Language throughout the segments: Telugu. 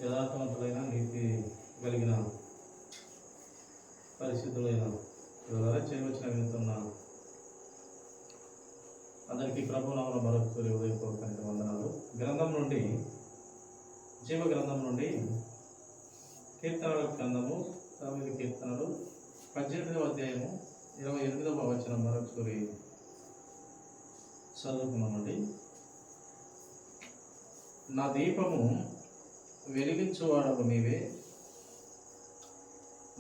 యథార్థవంతులైన నీతి కలిగిన పరిశుద్ధులైన ద్వారా చేయవచ్చిన వింటున్న అందరికీ ప్రభునామమున మరొకసారి ఉదయపూర్వకమైన వందనాలు. గ్రంథం నుండి జీవ గ్రంథం నుండి కీర్తనల గ్రంథము దావీదు కీర్తనలు 18వ అధ్యాయము 28వ వచనం మరొకసారి చదువుకున్నామండి. నా దీపము వెలిగించువాడవు నీవే,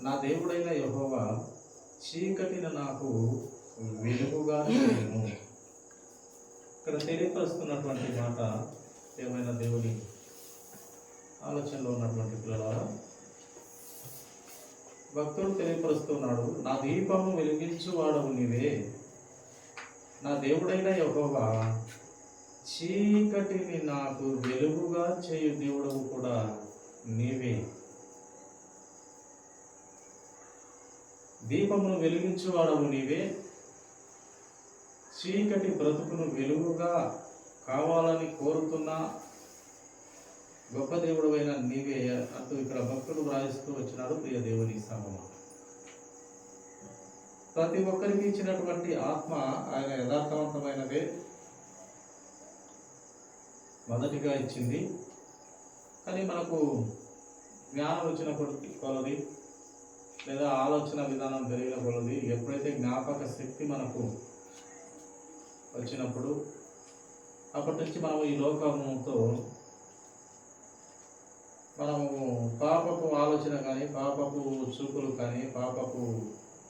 నా దేవుడైన యెహోవా చీకటిని నాకు వెలుగుగా చేయను. ఇక్కడ తెలియపరుస్తున్నటువంటి మాట ఏమైనా దేవుని ఆలోచనలో ఉన్నటువంటి పిల్లలారా, భక్తుడు తెలియపరుస్తున్నాడు, నా దీపము వెలిగించువాడవు నీవే, నా దేవుడైన యెహోవా చీకటిని నాకు వెలుగుగా చేయు దేవుడవు కూడా నీవే. దీపమును వెలిగించువాడవు నీవే, చీకటి బ్రతుకును వెలుగుగా కావాలని కోరుతున్న గొప్ప దేవుడైన నీవే అంటూ ఇక్కడ భక్తుడు వ్రాయిస్తూ వచ్చినాడు. ప్రియ దేవుని సమమ, ప్రతి ఒక్కరికి ఇచ్చినటువంటి ఆత్మ ఆయన యథార్థవంతమైనదే మొదటిగా ఇచ్చింది. కానీ మనకు జ్ఞానం వచ్చిన కొలది లేదా ఆలోచన విధానం పెరిగిన కొలది, ఎప్పుడైతే జ్ఞాపక శక్తి మనకు వచ్చినప్పుడు అప్పటి నుంచి మనము ఈ లోకముతో మనము పాపపు ఆలోచన కానీ పాపపు చూపులు కానీ పాపపు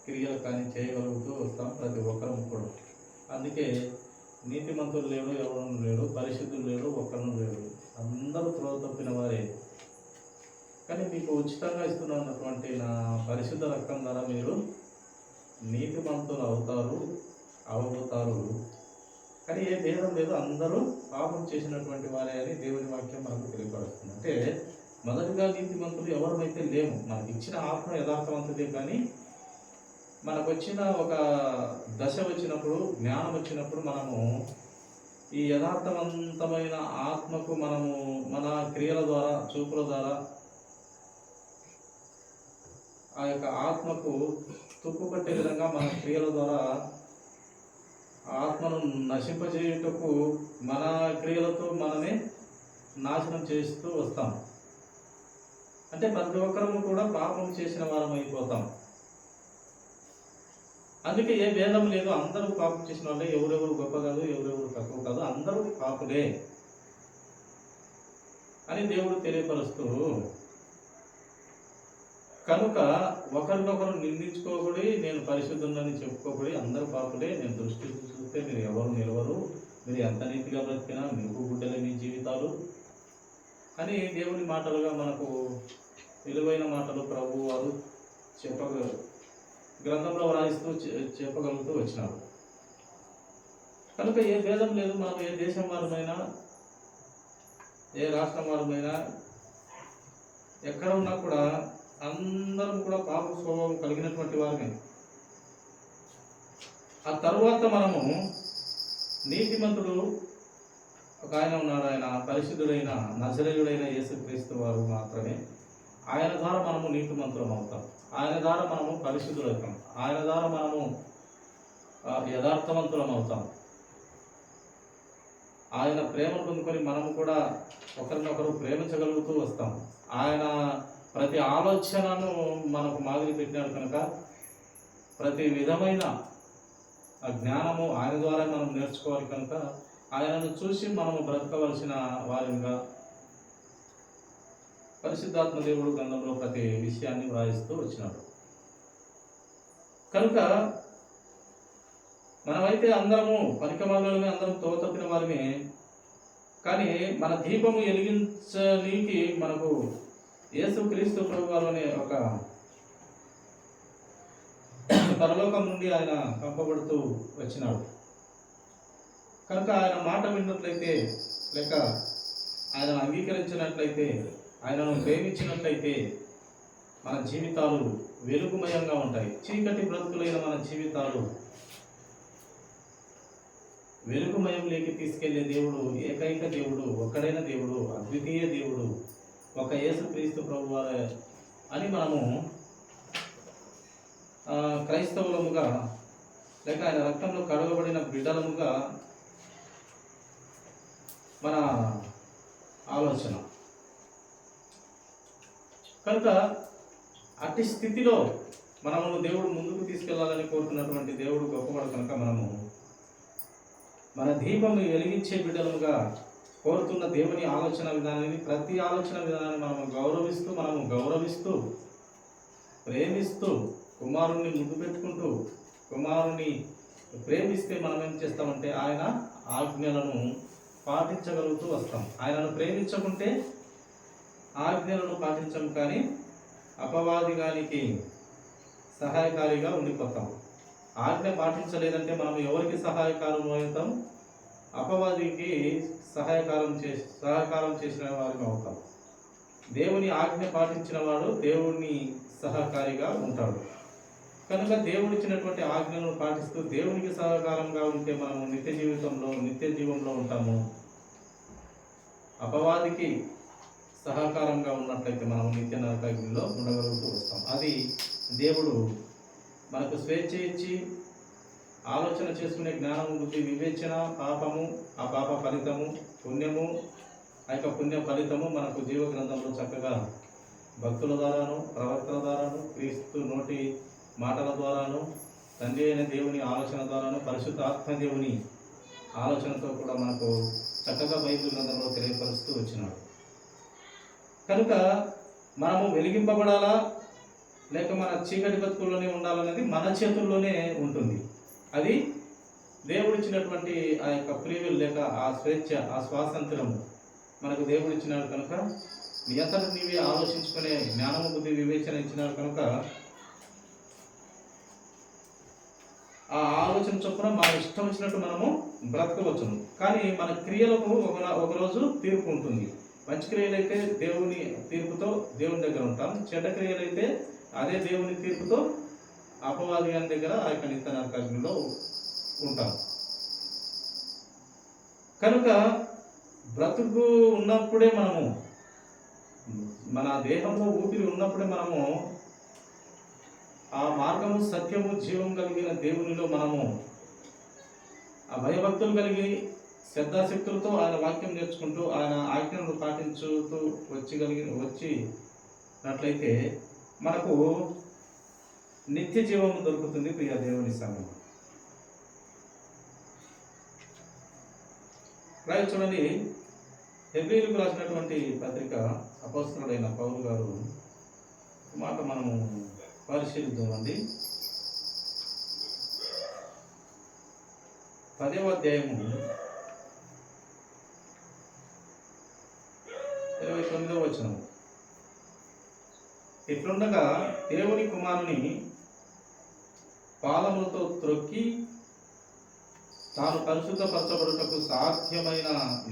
క్రియలు కానీ చేయగలుగుతూ వస్తాం ప్రతి ఒక్కరము కూడా. అందుకే నీతిమంతులు లేడు, ఎవరు లేడు, పరిశుద్ధులు లేడు, ఒక్కరు లేడు, అందరూ త్రోవ తప్పిన వారే. కానీ మీకు ఉచితంగా ఇస్తున్నటువంటి నా పరిశుద్ధ రక్తం ద్వారా మీరు నీతిమంతులు అవబోతారు. కానీ ఏ భేదం లేదు, అందరూ పాపం చేసినటువంటి వారే అని దేవుని వాక్యం మనకు తెలియపరుస్తుంది. అంటే మొదటిగా నీతిమంతులు ఎవరైతే లేము, మనకి ఇచ్చిన ఆత్మ యథార్థవంతుడే. కానీ మనకు వచ్చిన ఒక దశ వచ్చినప్పుడు, జ్ఞానం వచ్చినప్పుడు, మనము ఈ యథార్థవంతమైన ఆత్మకు మనము మన క్రియల ద్వారా, చూపుల ద్వారా ఆ యొక్క ఆత్మకు తుప్పు పట్టే విధంగా మన క్రియల ద్వారా ఆత్మను నశింపజేయుటకు మన క్రియలతో మనమే నాశనం చేస్తూ వస్తాం. అంటే ప్రతి ఒక్కరము కూడా పాపం చేసిన వారం అయిపోతాం. అందుకే ఏ భేదం లేదు, అందరూ పాపం చేసిన వాళ్ళే. ఎవరెవరు గొప్ప కాదు, ఎవరెవరు తక్కువ కాదు, అందరూ పాపులే అని దేవుడు తెలియపరుస్తూ, కనుక ఒకరినొకరు నిందించుకోకూడి, నేను పరిశుద్ధులని చెప్పుకోకూడి, అందరూ పాపులే, నేను దృష్టి చూస్తే మీరు ఎవరు నిలవరు, మీరు ఎంత నీతిగా బ్రతికినా మీకు గుడ్డలే మీ జీవితాలు అని దేవుని మాటలుగా మనకు విలువైన మాటలు ప్రభు వారు గ్రంథంలో వ్రాయిస్తూ చెప్పగలుగుతూ వచ్చినారు. కనుక ఏ భేదం లేదు, మనం ఏ దేశం వారమైనా, ఏ రాష్ట్రం వారమైనా, ఎక్కడ ఉన్నా కూడా అందరం కూడా పాప స్వభావం కలిగినటువంటి వారమే. ఆ తరువాత మనము నీతిమంతుడు ఒక ఆయన ఉన్నాడు, ఆయన పరిశుద్ధుడైన నజరేయుడైన యేసుక్రీస్తు వారు మాత్రమే. ఆయన ద్వారా మనము నీతిమంతులం అవుతాం, ఆయన ద్వారా మనము పరిశుద్ధులవుతాం, ఆయన ద్వారా మనము యథార్థవంతులం అవుతాం. ఆయన ప్రేమ పొందుకొని మనము కూడా ఒకరినొకరు ప్రేమించగలుగుతూ వస్తాం. ఆయన ప్రతి ఆలోచనను మనకు మాదిరి పెట్టినాడు కనుక ప్రతి విధమైన జ్ఞానము ఆయన ద్వారా మనం నేర్చుకోవాలి. కనుక ఆయనను చూసి మనము బ్రతకవలసిన వారిగా పరిశుద్ధాత్మ దేవుడు గ్రంథంలో ప్రతి విషయాన్ని వ్రాయిస్తూ వచ్చినాడు. కనుక మనమైతే అందరము పనికిమాలినమే, అందరం తోతప్పిన వారమే. కానీ మన దీపము వెలిగించడానికి మనకు యేసుక్రీస్తు ప్రభువారు అనే ఒక పరలోకం నుండి ఆయన పంపబడుతూ వచ్చినాడు. కనుక ఆయన మాట విన్నట్లయితే, లేక ఆయనను అంగీకరించినట్లయితే, ఆయనను ప్రేమించినట్లయితే మన జీవితాలు వెలుగుమయంగా ఉంటాయి. చీకటి బ్రతుకులైన మన జీవితాలు వెలుగుమయంలోకి తీసుకెళ్లే దేవుడు, ఏకైక దేవుడు, ఒక్కడైన దేవుడు, అద్వితీయ దేవుడు, ఒక యేసుక్రీస్తు ప్రభువారే అని మనము క్రైస్తవులముగా లేక ఆయన రక్తంలో కడగబడిన బిడ్డలముగా మన ఆలోచన. కనుక అట్టి స్థితిలో మనము దేవుడు ముందుకు తీసుకెళ్లాలని కోరుతున్నటువంటి దేవుడు గొప్పవాడు కనుక మనము మన దీపము వెలిగించే బిడ్డలుగా కోరుతున్న దేవుని ఆలోచన విధానాన్ని, ప్రతి ఆలోచన విధానాన్ని మనము గౌరవిస్తూ ప్రేమిస్తూ కుమారుణ్ణి ముందు పెట్టుకుంటూ కుమారుణ్ణి ప్రేమిస్తే మనం ఏం చేస్తామంటే ఆయన ఆజ్ఞలను పాటించగలుగుతూ వస్తాం. ఆయనను ప్రేమించకుంటే ఆజ్ఞలను పాటించం, కానీ అపవాదిగానికి సహాయకారిగా ఉండిపోతాం. ఆజ్ఞ పాటించలేదంటే మనం ఎవరికి సహాయకారం అవుతాం? అపవాదికి సహకారం చేసిన వారిని అవుతాం. దేవుని ఆజ్ఞ పాటించిన వాడు దేవుని సహకారిగా ఉంటాడు. కనుక దేవుడిచ్చినటువంటి ఆజ్ఞలను పాటిస్తూ దేవునికి సహకారంగా ఉంటే మనము నిత్య జీవంలో ఉంటాము. అపవాదికి సహకారంగా ఉన్నట్లయితే మనం నిత్య నరకాగ్నిలో ఉండగలుగుతూ వస్తాం. అది దేవుడు మనకు స్వేచ్ఛ ఇచ్చి ఆలోచన చేసుకునే జ్ఞానము, బుద్ధి, వివేచన, పాపము, ఆ పాప ఫలితము, పుణ్యము, ఆ యొక్క పుణ్య ఫలితము మనకు జీవ గ్రంథంలో చక్కగా భక్తుల ద్వారాను, ప్రవక్తల ద్వారాను, క్రీస్తు నోటి మాటల ద్వారాను, తండ్రి అయిన దేవుని ఆలోచన ద్వారాను, పరిశుద్ధ ఆత్మదేవుని ఆలోచనతో కూడా మనకు చక్కగా బైబిల్ గ్రంథంలో తెలియపరుస్తూ వచ్చినాడు. కనుక మనము వెలిగింపబడాలా లేక మన చీకటి బతుకుల్లోనే ఉండాలనేది మన చేతుల్లోనే ఉంటుంది. అది దేవుడిచ్చినటువంటి ఆ యొక్క ఫ్రీవిల్ లేక ఆ స్వేచ్ఛ, ఆ స్వాతంత్రము మనకు దేవుడిచ్చినాడు కనుక నీ అంతట నీవే ఆలోచించుకునే జ్ఞానము, బుద్ధి, వివేచన ఇచ్చినాడు కనుక ఆ ఆలోచన చొప్పున మన ఇష్టం వచ్చినట్టు మనము బ్రతకవచ్చును. కానీ మన క్రియలకు ఒకరోజు తీర్పు ఉంటుంది. మంచి క్రియలైతే దేవుని తీర్పుతో దేవుని దగ్గర ఉంటాం, చెడ్డ క్రియలైతే అదే దేవుని తీర్పుతో అపవాది గారి దగ్గర ఆ యొక్క నిత్య నరకాగ్నిలో ఉంటాం. కనుక బ్రతుకు ఉన్నప్పుడే మనము, మన దేహంలో ఊపిరి ఉన్నప్పుడే మనము ఆ మార్గము, సత్యము, జీవం కలిగిన దేవునిలో మనము ఆ భయభక్తులు కలిగి శ్రద్ధాశక్తులతో ఆయన వాక్యం నేర్చుకుంటూ ఆయన ఆజ్ఞలను పాటించుతూ వచ్చినట్లయితే మనకు నిత్య జీవము దొరుకుతుంది. ప్రియ దేవుని సంఘం చూడండి, హెబ్రీయులకు రాసినటువంటి పత్రిక అపోస్తలుడైన పౌలు గారు మాట మనము పరిశీలిద్దామండి. 10వ అధ్యాయము 29వ వచనం. ఇట్లుండగా దేవుని కుమారుని పాదములతో త్రొక్కి తాను పరిశుద్ధపరచబడుటకు సాధ్యమైన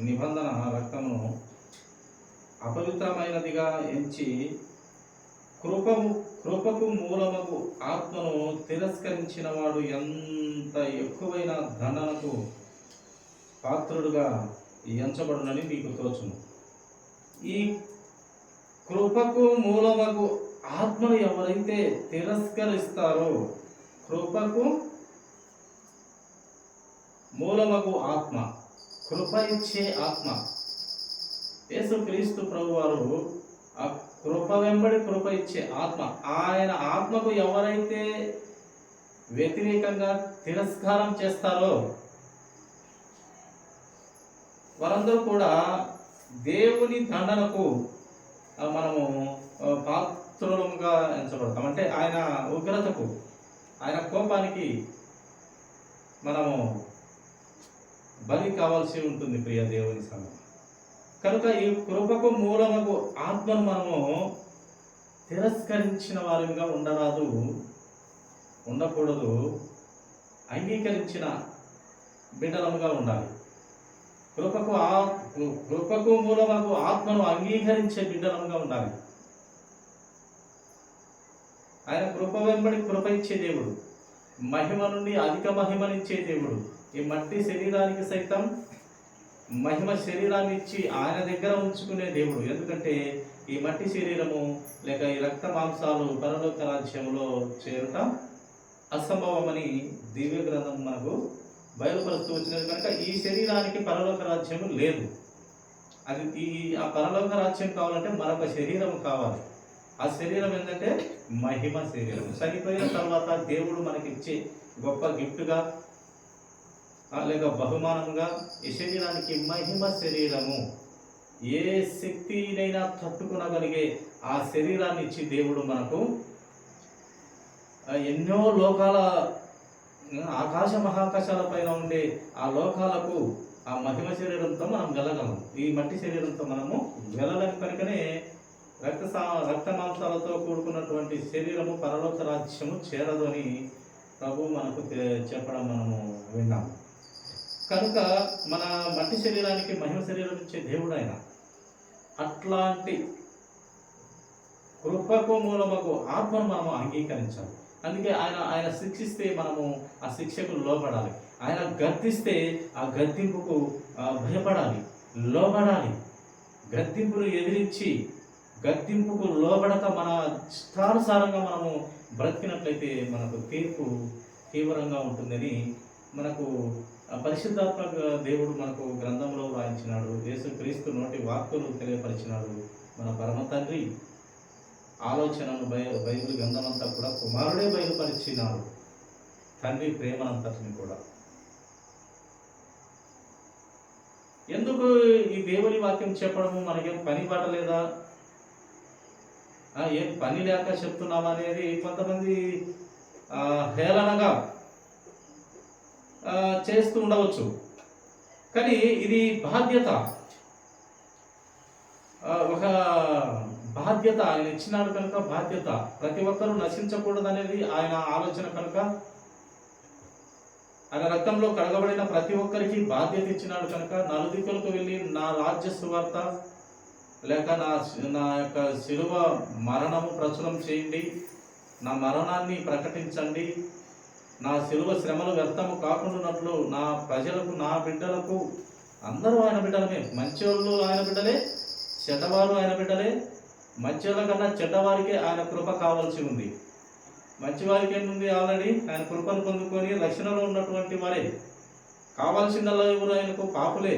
నిబంధన రక్తమును అపవిత్రమైనదిగా ఎంచి కృపకు మూలమగు ఆత్మను తిరస్కరించిన వాడు ఎంత ఎక్కువైన దండనకు పాత్రుడుగా ఎంచబడునని మీకు తోచును. ఈ కృపకు మూలమగు ఆత్మను ఎవరైతే తిరస్కరిస్తారో, కృపకు మూలమగు ఆత్మ, కృప ఇచ్చే ఆత్మ, యేసుక్రీస్తు ప్రభువారు ఆ కృప వెంబడి కృప ఇచ్చే ఆత్మ, ఆయన ఆత్మకు ఎవరైతే వ్యతిరేకంగా తిరస్కారం చేస్తారో వారందరూ కూడా దేవుని దండనకు మనము పాత్రులుగా ఎంచబడతాం. అంటే ఆయన ఉగ్రతకు, ఆయన కోపానికి మనము బలి కావాల్సి ఉంటుంది. ప్రియ దేవుని సంఘం, కనుక ఈ కృపకు మూలమగు ఆత్మను మనము తిరస్కరించిన వారిగా ఉండకూడదు, అంగీకరించిన బిడ్డలముగా ఉండాలి. కృపకు మూలమగు ఆత్మను అంగీకరించే బిడ్డలముగా ఉండాలి. ఆయన కృప వెంబడి కృప ఇచ్చే దేవుడు, మహిమ నుండి అధిక మహిమనిచ్చే దేవుడు. ఈ మట్టి శరీరానికి సైతం మహిమ శరీరాన్ని ఇచ్చి ఆయన దగ్గర ఉంచుకునే దేవుడు. ఎందుకంటే ఈ మట్టి శరీరము లేక ఈ రక్త మాంసాలు పరలోక రాజ్యంలో చేరుట అసంభవమని దివ్య గ్రంథం మనకు బయలుపరుస్తూ వచ్చినది. కనుక ఈ శరీరానికి పరలోక రాజ్యము లేదు. అది ఆ పరలోక రాజ్యం కావాలంటే మరొక శరీరం కావాలి. ఆ శరీరం ఏంటంటే మహిమ శరీరం. చనిపోయిన తర్వాత దేవుడు మనకిచ్చే గొప్ప గిఫ్ట్గా లేక బహుమానంగా ఈ శరీరానికి మహిమ శరీరము, ఏ శక్తినైనా తట్టుకునగలిగే ఆ శరీరాన్ని ఇచ్చి దేవుడు మనకు ఎన్నో లోకాల ఆకాశ మహాకాశాల పైన ఉండే ఆ లోకాలకు ఆ మహిమ శరీరంతో మనం వెళ్ళగలం. ఈ మట్టి శరీరంతో మనము వెళ్ళలేని కనుకనే రక్త మాంసాలతో కూడుకున్నటువంటి శరీరము పరలోక రాజ్యము చేరదు అని ప్రభు మనకు చెప్పడం మనము విన్నాము. కనుక మన మట్టి శరీరానికి మహిమ శరీరం ఇచ్చే దేవుడు ఆయన. అట్లాంటి కృపకు మూలమకు ఆత్మను మనము అంగీకరించాలి. అందుకే ఆయన శిక్షిస్తే మనము ఆ శిక్షకు లోబడాలి. ఆయన గద్దిస్తే ఆ గద్దింపుకు భయపడాలి, లోబడాలి. గద్దింపును ఎదిరించి గద్దింపుకు లోబడక మన ఇష్టానుసారంగా మనము బ్రతికినట్లయితే మనకు తీర్పు తీవ్రంగా ఉంటుందని మనకు పరిశుద్ధాత్మ దేవుడు మనకు గ్రంథంలో రాయించినాడు. యేసుక్రీస్తు నోటి వాక్కులు తెలియపరిచినాడు. మన పరమ తండ్రి ఆలోచనను బైబిల్ గ్రంథమంతా కూడా కుమారుడే బయలుపరిచినాడు. తండ్రి ప్రేమనంతటిని కూడా. ఎందుకు ఈ దేవుని వాక్యం చెప్పడము? మనకేం పని పాట లేదా? ఏం పని లేక చెప్తున్నావా అనేది కొంతమంది హేళనగా చేస్తూ ఉండవచ్చు. కానీ ఇది బాధ్యత, ఒక బాధ్యత ఆయన ఇచ్చినాడు కనుక బాధ్యత. ప్రతి ఒక్కరూ నశించకూడదు అనేది ఆయన ఆలోచన కనుక ఆయన రక్తంలో కడగబడిన ప్రతి ఒక్కరికి బాధ్యత ఇచ్చినాడు కనుక నలుదిక్కులకు వెళ్ళి నా రాజ్య సువార్త లేక నా యొక్క శిలువ మరణము ప్రచురం చేయండి, నా మరణాన్ని ప్రకటించండి, నా శిలువ శ్రమలు వ్యర్థము కాకుండానట్లు నా ప్రజలకు, నా బిడ్డలకు, అందరూ ఆయన బిడ్డలమే. మంచివాళ్ళు ఆయన బిడ్డలే, చెడ్డవారు ఆయన బిడ్డలే. మంచివాళ్ళ కన్నా చెడ్డవారికే ఆయన కృప కావాల్సి ఉంది. మంచివారికి ఏముంది? ఆల్రెడీ ఆయన కృపను పొందుకొని రక్షణలో ఉన్నటువంటి వారే. కావాల్సిందల్లా ఎవరు? ఆయనకు పాపులే.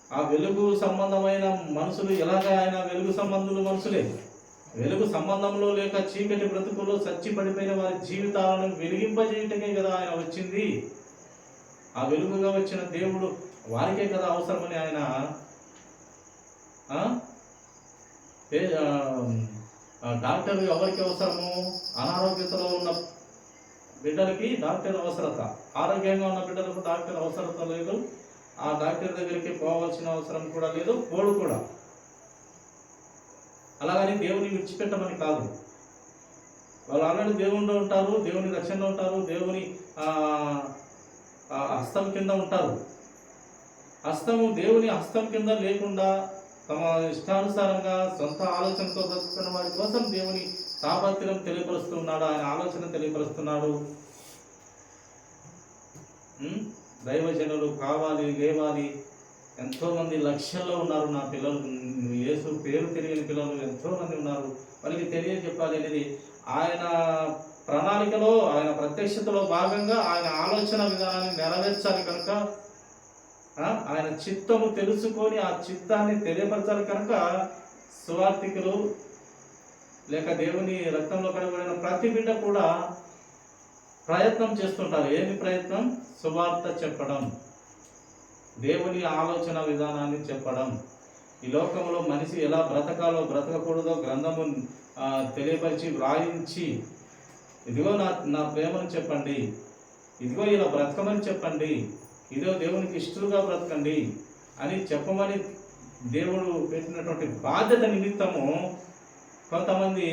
ఆ వెలుగు సంబంధమైన మనుషులు ఎలాగా? ఆయన వెలుగు సంబంధులు మనుషులే. వెలుగు సంబంధంలో లేక చీకటి బ్రతుకుల్లో చచ్చి పడిపోయిన వారి జీవితాలను వెలిగింపజేయటమే కదా ఆయన వచ్చింది. ఆ వెలుగుగా వచ్చిన దేవుడు వారికే కదా అవసరమని ఆయన డాక్టర్ ఎవరికి అవసరము? అనారోగ్యతలో ఉన్న బిడ్డలకి డాక్టర్ అవసరత, ఆరోగ్యంగా ఉన్న బిడ్డలకు డాక్టర్ అవసరత లేదు. ఆ డాక్టర్ దగ్గరికి పోవాల్సిన అవసరం కూడా లేదు, పోడు కూడా. అలాగని దేవుని విడిచిపెట్టమని కాదు. వాళ్ళు ఆల్రెడీ దేవునిలో ఉంటారు, దేవుని రక్షణలో ఉంటారు, దేవుని హస్తం కింద ఉంటారు. దేవుని హస్తం కింద లేకుండా తమ ఇష్టానుసారంగా సొంత ఆలోచనతో బ్రతుకుతున్న వారి కోసం దేవుని తాపత్రయం తెలియపరుస్తున్నాడు, ఆయన ఆలోచన తెలియపరుస్తున్నాడు. దైవజనులు కావాలి, లేవాలి. ఎంతోమంది లక్షల్లో ఉన్నారు నా పిల్లలు, యేసు పేరు తెలియని పిల్లలు ఎంతోమంది ఉన్నారు. వాళ్ళకి తెలియజెప్పాలి అనేది ఆయన ప్రణాళికలో, ఆయన ప్రత్యక్షతలో భాగంగా ఆయన ఆలోచన విధానాన్ని నెరవేర్చాలి కనుక, ఆయన చిత్తము తెలుసుకొని ఆ చిత్తాన్ని తెలియపరచాలి కనుక సువార్థికులు లేక దేవుని రక్తంలో కడగబడిన ప్రతి బిడ్డ కూడా ప్రయత్నం చేస్తుంటారు. ఏమి ప్రయత్నం? సువార్త చెప్పడం, దేవుని ఆలోచన విధానాన్ని చెప్పడం. ఈ లోకంలో మనిషి ఎలా బ్రతకాలో బ్రతకకూడదో గ్రంథము తెలియపరిచి వ్రాయించి, ఇదిగో నా ప్రేమను చెప్పండి, ఇదిగో ఇలా బ్రతకమని చెప్పండి, ఇదో దేవునికి ఇష్టలుగా బ్రతకండి అని చెప్పమని దేవుడు పెట్టినటువంటి బాధ్యత నిమిత్తము కొంతమంది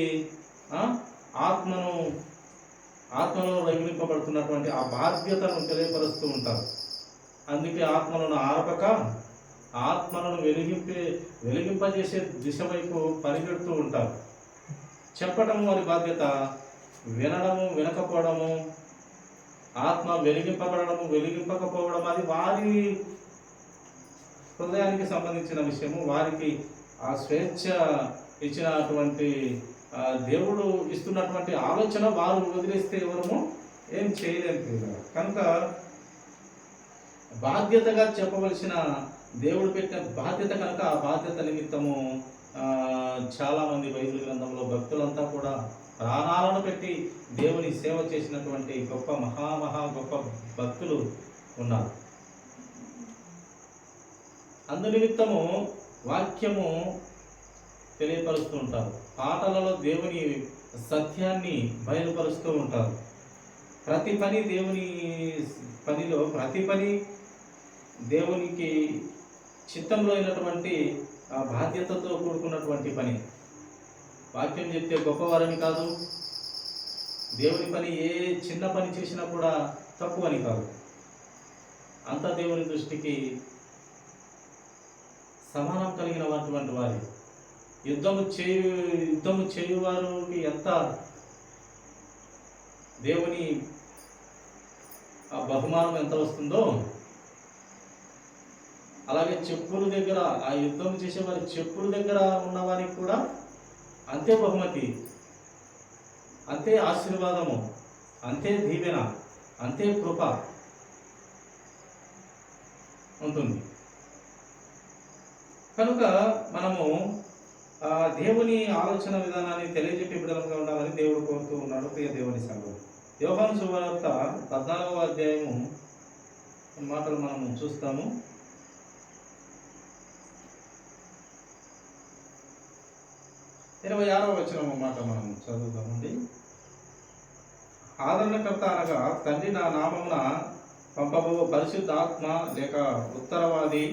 ఆత్మలో రగిలింపబడుతున్నటువంటి ఆ బాధ్యతను తెలియపరుస్తూ ఉంటారు. అందుకే ఆత్మలను ఆర్పక ఆత్మలను వెలిగింపజేసే దిశ వైపు పరిగెడుతూ ఉంటారు. చెప్పడం వారి బాధ్యత, వినడము వినకపోవడము, ఆత్మ వెలిగింపబడము వెలిగింపకపోవడం అది వారి హృదయానికి సంబంధించిన విషయము. వారికి ఆ స్వేచ్ఛ ఇచ్చినటువంటి దేవుడు ఇస్తున్నటువంటి ఆలోచన వారు వదిలేస్తే ఎవరము ఏం చేయలేము. కనుక బాధ్యతగా చెప్పవలసిన దేవుడు పెట్టిన బాధ్యత కనుక ఆ బాధ్యత నిమిత్తము చాలామంది బైబిల్ గ్రంథంలో భక్తులంతా కూడా ప్రాణాలను పెట్టి దేవుని సేవ చేసినటువంటి గొప్ప మహా గొప్ప భక్తులు ఉన్నారు. అందు నిమిత్తము వాక్యము తెలియపరుస్తూ ఉంటారు, పాటలలో దేవుని సత్యాన్ని బయలుపరుస్తూ ఉంటారు. ప్రతి పని దేవుని పనిలో ప్రతి పని దేవునికి చిత్తంలో అయినటువంటి బాధ్యతతో కూడుకున్నటువంటి పని. వాక్యం చెప్తే గొప్పవారని కాదు, దేవుని పని ఏ చిన్న పని చేసినా కూడా తక్కువ అని కాదు. అంత దేవుని దృష్టికి సమానం కలిగినటువంటి వారి యుద్ధము చేయువారికి ఎంత దేవుని బహుమానం ఎంత వస్తుందో, అలాగే చెప్పుల దగ్గర ఆ యుద్ధం చేసేవారి చెప్పుల దగ్గర ఉన్నవారికి కూడా అంతే బహుమతి, అంతే ఆశీర్వాదము, అంతే దీవెన, అంతే కృప ఉంటుంది. కనుక మనము దేవుని ఆలోచన విధానాన్ని తెలియజెప్పే బిడ్డలుగా ఉండాలని దేవుడు కోరుతూ ఉన్నాడు. ప్రియ దేవుని సంఘం, యోహాను సువార్త 14వ అధ్యాయము మాటలు మనము చూస్తాము. 26వ వచనం మాట మనం చదువుతామండి. ఆదరణకర్త అనగా తండ్రి నా నామమున పంపబో పరిశుద్ధాత్మ లేక ఉత్తరవాది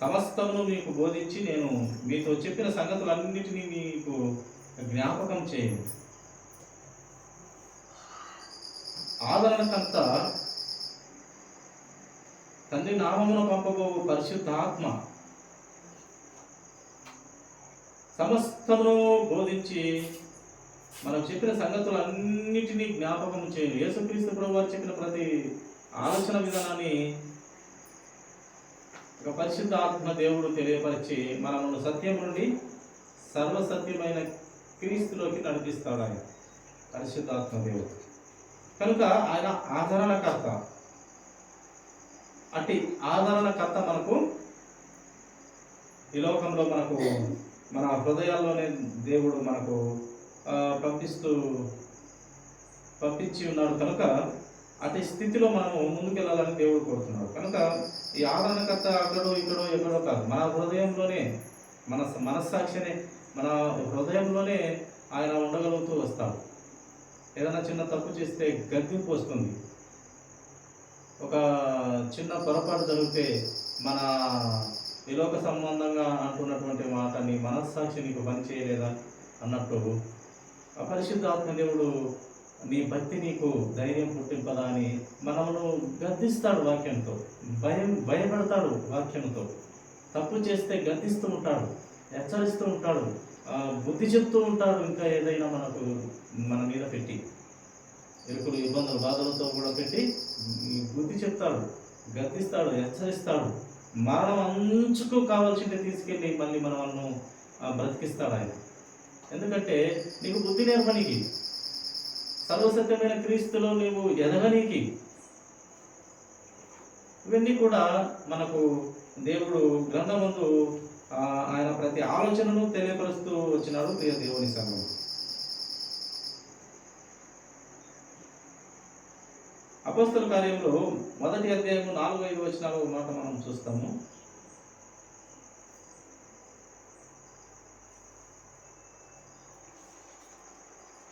సమస్తమును మీకు బోధించి నేను మీతో చెప్పిన సంగతులన్నిటినీ మీకు జ్ఞాపకం చేయను. ఆదరణకర్త తండ్రి నామమున పంపబో పరిశుద్ధాత్మ సమస్తమును బోధించి మనకు చెప్పిన సంగతులన్నిటినీ జ్ఞాపకం చేయను. యేసుక్రీస్తు ప్రభువు వారు చెప్పిన ప్రతి ఆలోచన విధానాన్ని ఒక పరిశుద్ధాత్మ దేవుడు తెలియపరిచి మనము సత్యం నుండి సర్వసత్యమైన క్రీస్తులోకి నడిపిస్తాడు ఆయన పరిశుద్ధాత్మ దేవుడు. కనుక ఆయన ఆదరణకర్త. అట్టి ఆదరణకర్త మనకు ఈ లోకంలో మనకు మన హృదయాల్లోనే దేవుడు మనకు పంపించి ఉన్నాడు. కనుక అటు స్థితిలో మనము ముందుకెళ్ళాలని దేవుడు కోరుతున్నాడు. కనుక ఈ ఆదరణకర్త అక్కడో ఇక్కడో ఎక్కడో కాదు, మన హృదయంలోనే, మన మనస్సాక్షినే, మన హృదయంలోనే ఆయన ఉండగలుగుతూ వస్తాడు. ఏదైనా చిన్న తప్పు చేస్తే గద్దింపు వస్తుంది. ఒక చిన్న పొరపాటు జరిగితే మన విలోక సంబంధంగా అంటున్నటువంటి మాట నీ మనస్సాక్షి నీకు పని చేయలేదా అన్నట్టు పరిశుద్ధాత్మ దేవుడు నీ భక్తి నీకు ధైర్యం పుట్టింపదా అని మనమును గద్దిస్తాడు వాక్యంతో, భయపడతాడు వాక్యంతో. తప్పు చేస్తే గద్దిస్తూ ఉంటాడు, హెచ్చరిస్తూ ఉంటాడు, బుద్ధి చెప్తూ ఉంటాడు. ఇంకా ఏదైనా మన మీద పెట్టి ఇరుకులు ఇబ్బందులు బాధలతో కూడా పెట్టి బుద్ధి చెప్తాడు, గద్దిస్తాడు, హెచ్చరిస్తాడు. మరణం అంచుకు కావాల్సిందే తీసుకెళ్ళి మళ్ళీ మనల్ని బ్రతికిస్తాడు ఆయన. ఎందుకంటే నీకు బుద్ధి నేర్పనికి, సర్వసత్యమైన క్రీస్తులో నీవు ఎదగనీకి, ఇవన్నీ కూడా మనకు దేవుడు గ్రంథమందు ఆయన ప్రతి ఆలోచనను తెలియపరుస్తూ వచ్చినాడు. ప్రియ దేవుని సంఘం, అపోస్తల కార్యంలో 1వ అధ్యాయము 4-5 వచనాల మాట మనం చూస్తాము.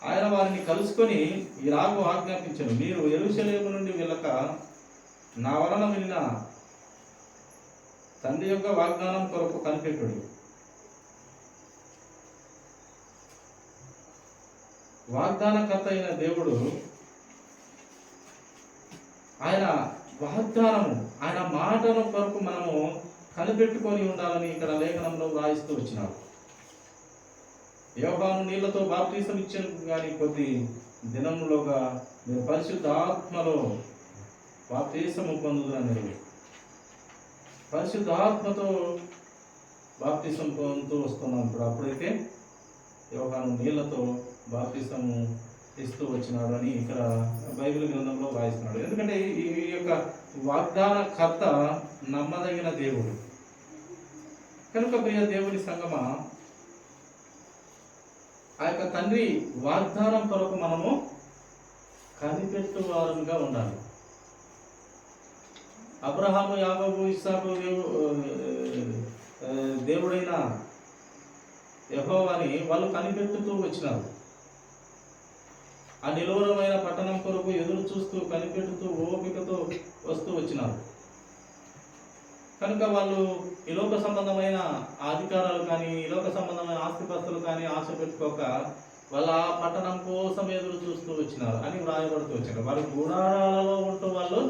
ఆయన వారిని కలుసుకొని ఇలాగూ ఆజ్ఞాపించను, మీరు యెరూషలేము నుండి వెళ్ళక నా వలన వినిన తండ్రి యొక్క వాగ్దానం కొరకు కనిపెట్టుడు. వాగ్దానకర్త అయిన దేవుడు ఆయన వాగ్దానము, ఆయన మాటల కొరకు మనము కనిపెట్టుకొని ఉండాలని ఇక్కడ లేఖనంలో వ్రాయిస్తూ వచ్చినాడు. యోహాను నీళ్లతో బాప్తీసం ఇచ్చాను కానీ కొద్ది దినములోగా మీరు పరిశుద్ధాత్మలో బాప్తిసము పొందుదరని పరిశుద్ధాత్మతో బాప్తిసం పొందుతూ వస్తున్నాం. ఇప్పుడు అప్పుడైతే యోహాను నీళ్లతో బాప్తిసము ఇస్తూ వచ్చినాడు అని ఇక్కడ బైబిల్ గ్రంథంలో రాయిస్తున్నాడు. ఎందుకంటే ఈ యొక్క వాగ్దాన కర్త నమ్మదగిన దేవుడు కనుక ప్రియ దేవుని సంగమా, ఆ యొక్క తండ్రి వాగ్దానం కొరకు మనము కనిపెట్టువారుగా ఉండాలి. అబ్రహాము, యాకోబు, ఇస్సాకు దేవుడైన యెహోవాని వాళ్ళు కనిపెట్టుతూ వచ్చినారు. ఆ నిలువరమైన పట్టణం కొరకు ఎదురు చూస్తూ కనిపెట్టుతూ ఓపికతో వస్తూ వచ్చినారు. కనుక వాళ్ళు ఈ లోక సంబంధమైన అధికారాలు కానీ, ఈ లోక సంబంధమైన ఆస్తిపాస్తులు కానీ ఆశ పెట్టుకోక వాళ్ళ ఆ పట్టణం కోసం ఎదురు చూస్తూ వచ్చినారు అని వ్రాయబడుతూ వచ్చారు. వారి గుడారాలలో ఉంటూ వాళ్ళు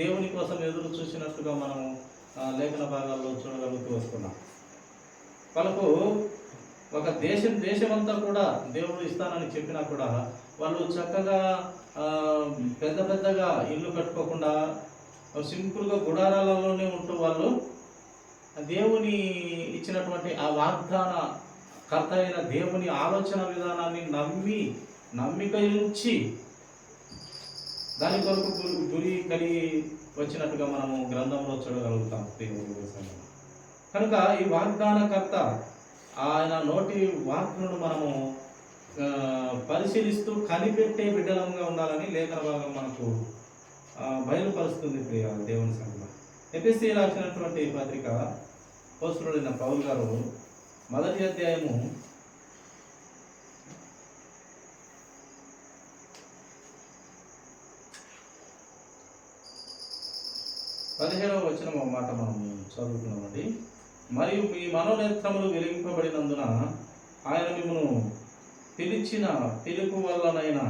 దేవుని కోసం ఎదురు చూసినట్టుగా మనం లేఖన భాగాల్లో చూడగలుగుతూ వస్తున్నాం. వాళ్ళకు ఒక దేశమంతా కూడా దేవుడు ఇస్తానని చెప్పినా కూడా వాళ్ళు చక్కగా పెద్దగా ఇల్లు కట్టుకోకుండా సింపుల్గా గుడారాలలోనే ఉంటూ వాళ్ళు దేవుని ఇచ్చినటువంటి ఆ వాగ్దాన కర్త అయిన దేవుని ఆలోచన విధానాన్ని నమ్మిక ఉంచి దాని కొరకు గురి కలిగి వచ్చినట్టుగా మనము గ్రంథంలో చూడగలుగుతాం. కనుక ఈ వాగ్దాన కర్త ఆయన నోటి వాక్కులను మనము పరిశీలిస్తూ కనిపెట్టే బిడ్డలంగా ఉండాలని లేఖన భాగం మనకు బయలుపరుస్తుంది. ప్రియ దేవుని సంగమా, ఎఫెసీ రాసినటువంటి పత్రిక అపోస్తలుడైన పౌలు గారు 1వ అధ్యాయము 17వ వచనం ఒక మాట మనం చదువుతున్నామండి. మరియు మీ మనోనేత్రములు వెలిగింపబడినందున ఆయన మిమ్మను పిలిచిన పిలుపు వల్లనైనా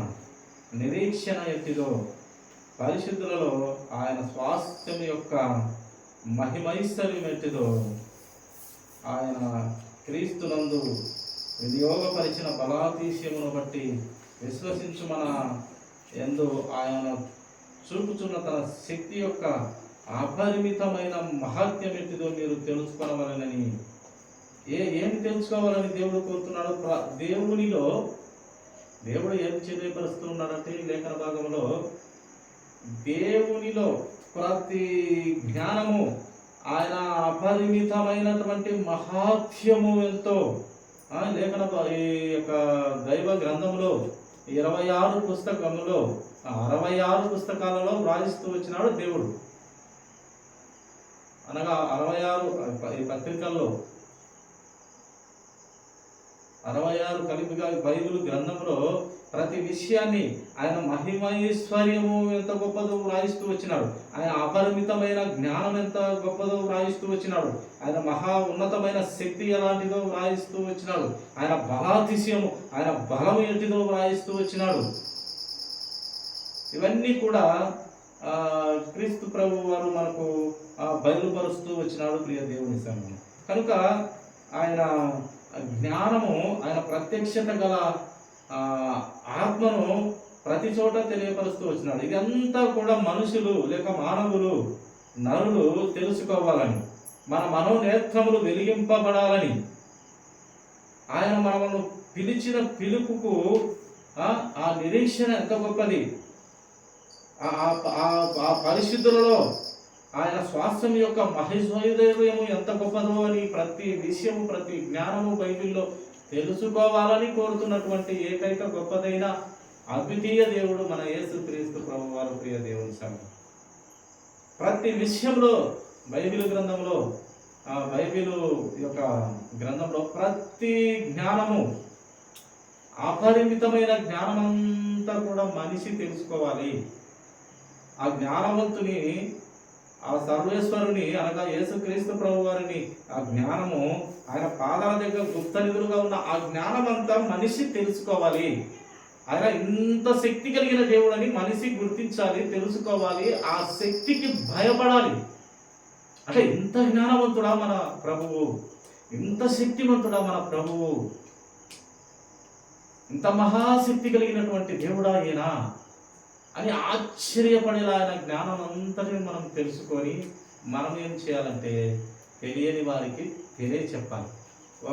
నిరీక్షణ ఎత్తిదో పరిశుద్ధులలో ఆయన స్వాస్థ్యం యొక్క మహిమైశ్వర్యం ఎట్టిదో ఆయన క్రీస్తునందు వినియోగపరిచిన బలాతిశయమును బట్టి విశ్వసించు మన యందు ఆయన చూపుచున్న తన శక్తి యొక్క అపరిమితమైన మహత్యం ఎట్టిదో మీరు తెలుసుకోవాలని. ఏమి తెలుసుకోవాలని దేవుడు కోరుతున్నాడు? దేవుడు ఏం తెలియపరుస్తున్నాడంటే లేఖన భాగంలో దేవునిలో ప్రతి జ్ఞానము, ఆయన అపరిమితమైనటువంటి మహాత్యము ఎంతో లేఖన ఈ యొక్క దైవ గ్రంథంలో 26 పుస్తకములో 66 పుస్తకాలలో వ్రాయిస్తూ వచ్చినాడు దేవుడు. అనగా 66 పత్రికల్లో 66 కలిపిగా బైబిల్ గ్రంథంలో ప్రతి విషయాన్ని ఆయన మహిమైశ్వర్యము ఎంత గొప్పదో వ్రాయిస్తూ వచ్చినాడు. ఆయన అపరిమితమైన జ్ఞానం ఎంత గొప్పదో వ్రాయిస్తూ వచ్చినాడు. ఆయన మహా ఉన్నతమైన శక్తి ఎలాంటిదో వ్రాయిస్తూ వచ్చినాడు. ఆయన బలాతిశయము, ఆయన బలం ఏంటిదో వ్రాయిస్తూ వచ్చినాడు. ఇవన్నీ కూడా క్రీస్తు ప్రభు వారు మనకు బయలుపరుస్తూ వచ్చినాడు. ప్రియ దేవుని సంగమం, కనుక ఆయన జ్ఞానము, ఆయన ప్రత్యక్షత గల ఆత్మను ప్రతి చోట తెలియపరుస్తూ వచ్చినాడు. ఇదంతా కూడా మనుషులు లేక మానవులు, నరులు తెలుసుకోవాలని, మన మనోనేత్రములు వెలిగింపబడాలని, ఆయన మనము పిలిచిన పిలుపుకు ఆ నిరీక్షణ ఎంత గొప్పది, ఆ పరిశుద్ధులలో ఆయన స్వాస్థ్యం యొక్క మహిమైశ్వర్యము ఎంత గొప్పదో అని ప్రతి విషయము, ప్రతి జ్ఞానము బైబిల్లో తెలుసుకోవాలని కోరుతున్నటువంటి ఏకైక గొప్పదైన అద్వితీయ దేవుడు మన యేసుక్రీస్తు ప్రభువారు. ప్రియ దేవుని సంగమం, ప్రతి విషయంలో బైబిల్ గ్రంథంలో బైబిల్ యొక్క గ్రంథంలో ప్రతి జ్ఞానము, అపరిమితమైన జ్ఞానమంతా కూడా మనిషి తెలుసుకోవాలి. ఆ జ్ఞానవంతుని, ఆ సర్వేశ్వరుని అనగా యేసుక్రీస్తు ప్రభు వారిని, ఆ జ్ఞానము ఆయన పాదాల దగ్గర గుప్త నిధులుగా ఉన్న ఆ జ్ఞానం అంతా మనిషి తెలుసుకోవాలి. ఆయన ఇంత శక్తి కలిగిన దేవుడని మనిషి గుర్తించాలి, తెలుసుకోవాలి, ఆ శక్తికి భయపడాలి. అంటే ఇంత జ్ఞానవంతుడా మన ప్రభువు, ఇంత శక్తివంతుడా మన ప్రభువు, ఇంత మహాశక్తి కలిగినటువంటి దేవుడా ఈయన అని ఆశ్చర్యపడేలా ఆయన జ్ఞానం అంతటిని మనం తెలుసుకొని మనం ఏం చేయాలంటే తెలియని వారికి తెలియచెప్పాలి.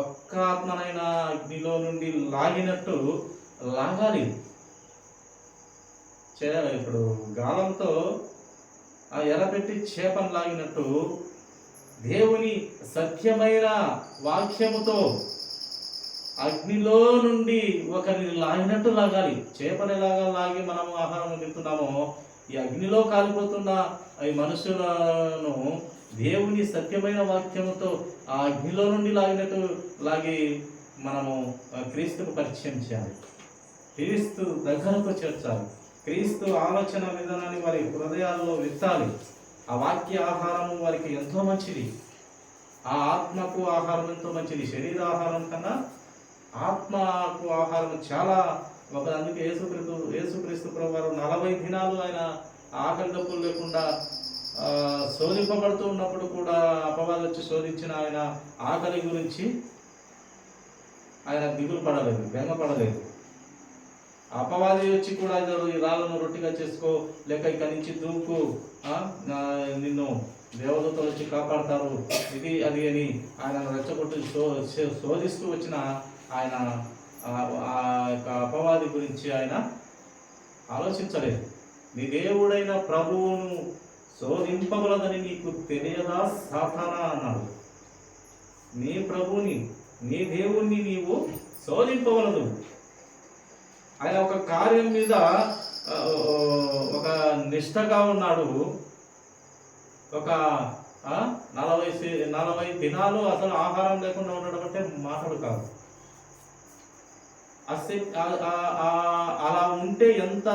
ఒక్క ఆత్మనైనా అగ్నిలో నుండి లాగినట్టు లాగాలి. ఇప్పుడు గాలంతో ఆ ఎరపెట్టి చేపను లాగినట్టు దేవుని సత్యమైన వాక్యముతో అగ్నిలో నుండి ఒకరిని లాగినట్టు లాగాలి. చేపని ఎలాగా లాగి మనము ఆహారం తింటున్నామో ఈ అగ్నిలో కాలిపోతున్న ఈ మనుషులను దేవుని సత్యమైన వాక్యముతో ఆ అగ్నిలో నుండి లాగినట్టు లాగి మనము క్రీస్తుకు పరిచయం చేయాలి. క్రీస్తు దగ్గరకు చేర్చాలి. క్రీస్తు ఆలోచన విధానాన్ని వారి హృదయాల్లో విత్తాలి. ఆ వాక్య ఆహారము వారికి ఎంతో మంచిది. ఆ ఆత్మకు ఆహారం ఎంతో మంచిది. శరీర ఆహారం కన్నా ఆత్మకు ఆహారం చాలా ఒక. అందుకే యేసుక్రీస్తు ప్రభువారు 40 దినాలు ఆయన ఆకలి దప్పులు లేకుండా శోధింపబడుతూ ఉన్నప్పుడు కూడా అపవాది వచ్చి శోధించిన ఆయన ఆకలి గురించి ఆయన దిగులు పడలేదు, బెంగపడలేదు. అపవాది వచ్చి కూడా ఈ రాళ్ళను రొట్టిగా చేసుకో, లేక ఇక్కడి నుంచి దూకు, నిన్ను దేవదూతలు వచ్చి కాపాడతారు, ఇది అది అని ఆయన రెచ్చగొట్టి శోధిస్తూ వచ్చిన ఆయన అపవాది గురించి ఆయన ఆలోచించలేదు. నీ దేవుడైన ప్రభువును శోధింపగలదని నీకు తెలియదా సాతానా అన్నాడు. నీ ప్రభువుని, నీ దేవుణ్ణి నీవు శోధింపగలదు. ఆయన ఒక కార్యం మీద ఒక నిష్ఠగా ఉన్నాడు. ఒక 40 దినాలు అసలు ఆహారం లేకుండా ఉండడం అంటే మాటలు కాదు. అలా ఉంటే ఎంత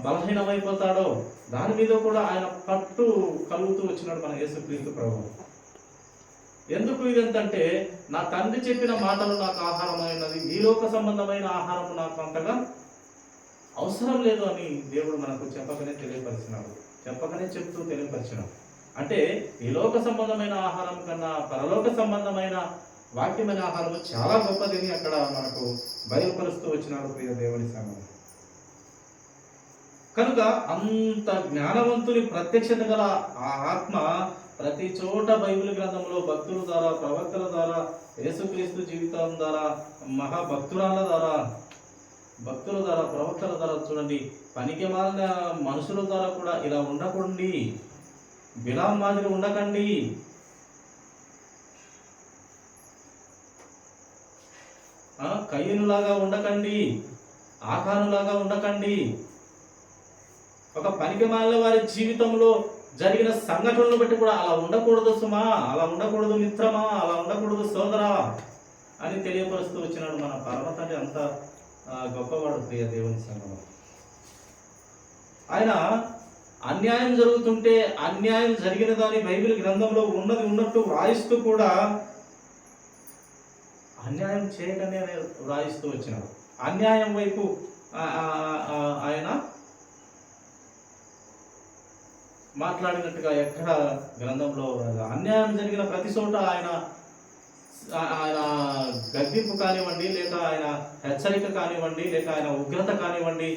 బలహీనమైపోతాడో దాని మీద కూడా ఆయన పట్టు కలుగుతూ వచ్చినాడు మన యేసుక్రీస్తు ప్రభువు. ఎందుకు ఇదంటే నా తండ్రి చెప్పిన మాటలు నాకు ఆహారమైనది, ఈ లోక సంబంధమైన ఆహారం నాకు అంతగా అవసరం లేదు అని దేవుడు మనకు చెప్పకనే చెప్తూ తెలియపరిచినాడు. అంటే ఈ లోక సంబంధమైన ఆహారం కన్నా పరలోక సంబంధమైన వాక్యమైన ఆహారం చాలా గొప్పదని అక్కడ మనకు బయలుపరుస్తూ వచ్చినాడు ప్రియ దేవుని సంగం. కనుక అంత జ్ఞానవంతుని ప్రత్యక్షత గల ఆ ఆత్మ ప్రతి చోట బైబిల్ గ్రంథంలో భక్తుల ద్వారా, ప్రవక్తల ద్వారా, యేసుక్రీస్తు జీవితం ద్వారా, మహాభక్తురాల ద్వారా, ప్రవక్తల ద్వారా చూడండి, పనికి మాలిన మనుషుల ద్వారా కూడా ఇలా ఉండకండి, బిలాం మాదిరి ఉండకండి, కయ్యనులాగా ఉండకండి, ఆకానులాగా ఉండకండి. ఒక పనికి మాలిన వారి జీవితంలో జరిగిన సంఘటనలు బట్టి కూడా అలా ఉండకూడదు సుమా, అలా ఉండకూడదు మిత్రమా, అలా ఉండకూడదు సోదరా అని తెలియపరుస్తూ వచ్చినాడు మన పరమ తండ్రి. అంత గొప్పవాడు ప్రియ దేవుని సంఘం. ఆయన అన్యాయం జరుగుతుంటే అన్యాయం జరిగిన దాని బైబిల్ గ్రంథంలో ఉన్నది ఉన్నట్టు వ్రాయిస్తూ కూడా అన్యాయం చేయకనే వ్రాయిస్తూ వచ్చినాడు. అన్యాయం వైపు ఆయన మాట్లాడినట్టుగా ఎక్కడ గ్రంథంలో అన్యాయం జరిగిన ప్రతి చోట ఆయన గద్దింపు కానివ్వండి, లేక ఆయన హెచ్చరిక కానివ్వండి, లేక ఆయన ఉగ్రత కానివ్వండి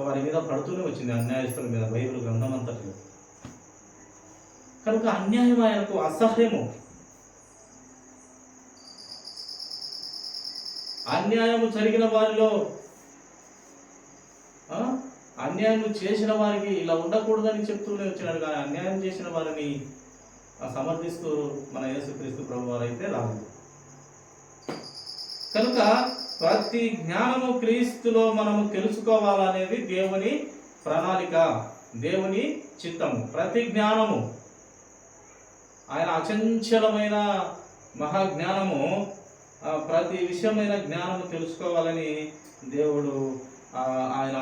వారి మీద పడుతూనే వచ్చింది, అన్యాయస్తుల మీద బైబిల్ గ్రంథం అంతట్లో. కనుక అన్యాయం ఆయనకు అసహ్యము. అన్యాయము జరిగిన వారిలో అన్యాయం చేసిన వారికి ఇలా ఉండకూడదని చెప్తూనే వచ్చినాడు. కానీ అన్యాయం చేసిన వారిని సమర్థిస్తూ మన యేసుక్రీస్తు ప్రభు వారు అయితే రాలేదు. కనుక ప్రతి జ్ఞానము క్రీస్తులో మనము తెలుసుకోవాలనేది దేవుని ప్రణాళిక, దేవుని చిత్తము. ప్రతి జ్ఞానము ఆయన అచంచలమైన మహాజ్ఞానము, ప్రతి విషయమైన జ్ఞానము తెలుసుకోవాలని దేవుడు ఆయన